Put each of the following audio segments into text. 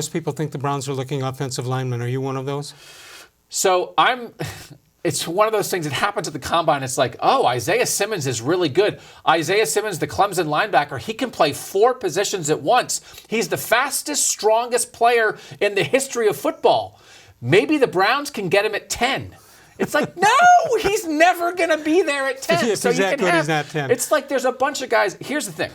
Most people think the Browns are looking offensive linemen. Are you one of those? So it's one of those things that happens at the combine. It's like, oh, Isaiah Simmons is really good. Isaiah Simmons, the Clemson linebacker, he can play 4 positions at once. He's the fastest, strongest player in the history of football. Maybe the Browns can get him at 10. It's like, no, he's never going to be there at 10. So he's not 10. It's like there's a bunch of guys. Here's the thing.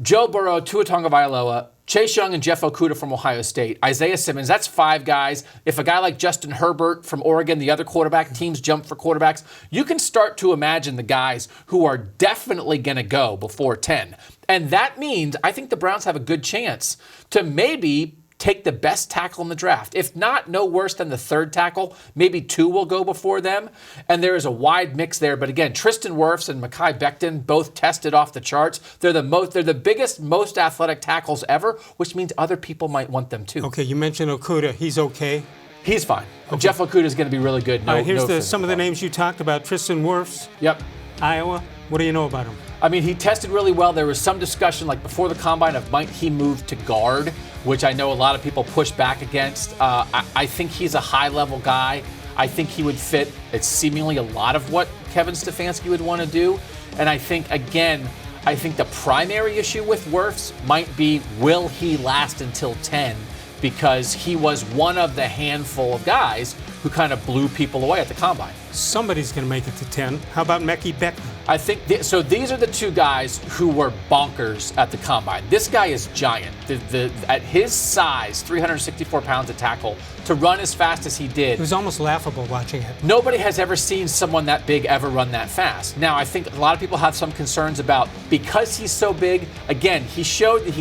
Joe Burrow, Tua Tagovailoa, Chase Young and Jeff Okudah from Ohio State, Isaiah Simmons, that's 5 guys. If a guy like Justin Herbert from Oregon, the other quarterback, teams jump for quarterbacks, you can start to imagine the guys who are definitely going to go before 10. And that means I think the Browns have a good chance to maybe take the best tackle in the draft. If not, no worse than the 3rd tackle. Maybe 2 will go before them. And there is a wide mix there. But again, Tristan Dwarfs and mekhi-becton both tested off the charts. They're the biggest, most athletic tackles ever, which means other people might want them too. Okay, you mentioned Okudah. He's okay? He's fine. Okay. Jeff Okudah is going to be really good. All right, here's some of the names you talked about. Tristan Dwarfs. Yep. Iowa. What do you know about him? I mean, he tested really well. There was some discussion, like before the combine, of might he move to guard, which I know a lot of people push back against. I think he's a high-level guy. I think he would fit seemingly a lot of what Kevin Stefanski would want to do. And I think, again, the primary issue with Wirfs might be, will he last until 10? Because he was one of the handful of guys who kind of blew people away at the combine. Somebody's going to make it to 10. How about mekhi-becton? I think so. These are the 2 guys who were bonkers at the combine. This guy is giant. At his size, 364 pounds at tackle, to run as fast as he did. It was almost laughable watching it. Nobody has ever seen someone that big ever run that fast. Now, I think a lot of people have some concerns about, because he's so big, again, he showed that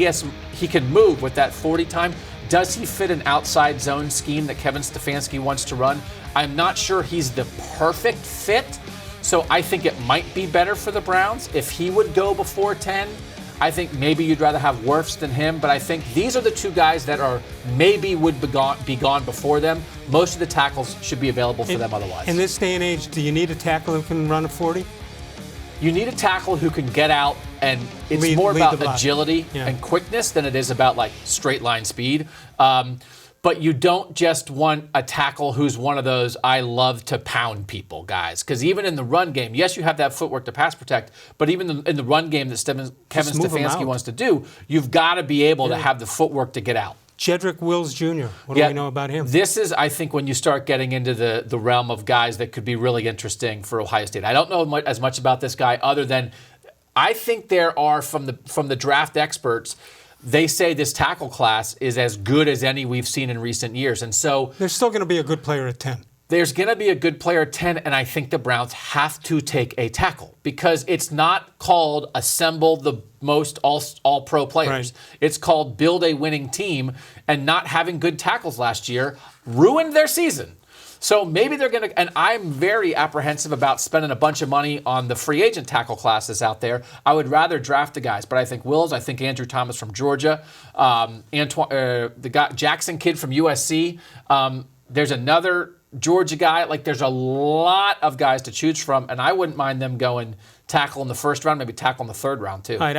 he can move with that 40 time. Does he fit an outside zone scheme that Kevin Stefanski wants to run? I'm not sure he's the perfect fit. So I think it might be better for the Browns if he would go before 10. I think maybe you'd rather have Wirfs than him, but I think these are the 2 guys that are maybe would be gone before them. Most of the tackles should be available for them otherwise. In this day and age, do you need a tackle who can run a 40? You need a tackle who can get out, and it's more about agility and quickness than it is about like straight line speed. But you don't just want a tackle who's one of those I love to pound people guys. Because even in the run game, yes, you have that footwork to pass protect, but even in the run game that Kevin Stefanski wants to do, you've got to be able to have the footwork to get out. Jedrek Wills Jr. What do we know about him? This is, I think, when you start getting into the realm of guys that could be really interesting for Ohio State. I don't know as much about this guy other than I think there are, from the draft experts, they say this tackle class is as good as any we've seen in recent years. And so there's still going to be a good player at 10. There's going to be a good player at 10, and I think the Browns have to take a tackle because it's not called assemble the most all-pro players. Right. It's called build a winning team, and not having good tackles last year ruined their season. So maybe they're going to, and I'm very apprehensive about spending a bunch of money on the free agent tackle classes out there. I would rather draft the guys, but I think Wills, I think Andrew Thomas from Georgia, the guy, Jackson kid from USC. There's another Georgia guy. Like, there's a lot of guys to choose from, and I wouldn't mind them going tackle in the 1st round, maybe tackle in the 3rd round too. All right,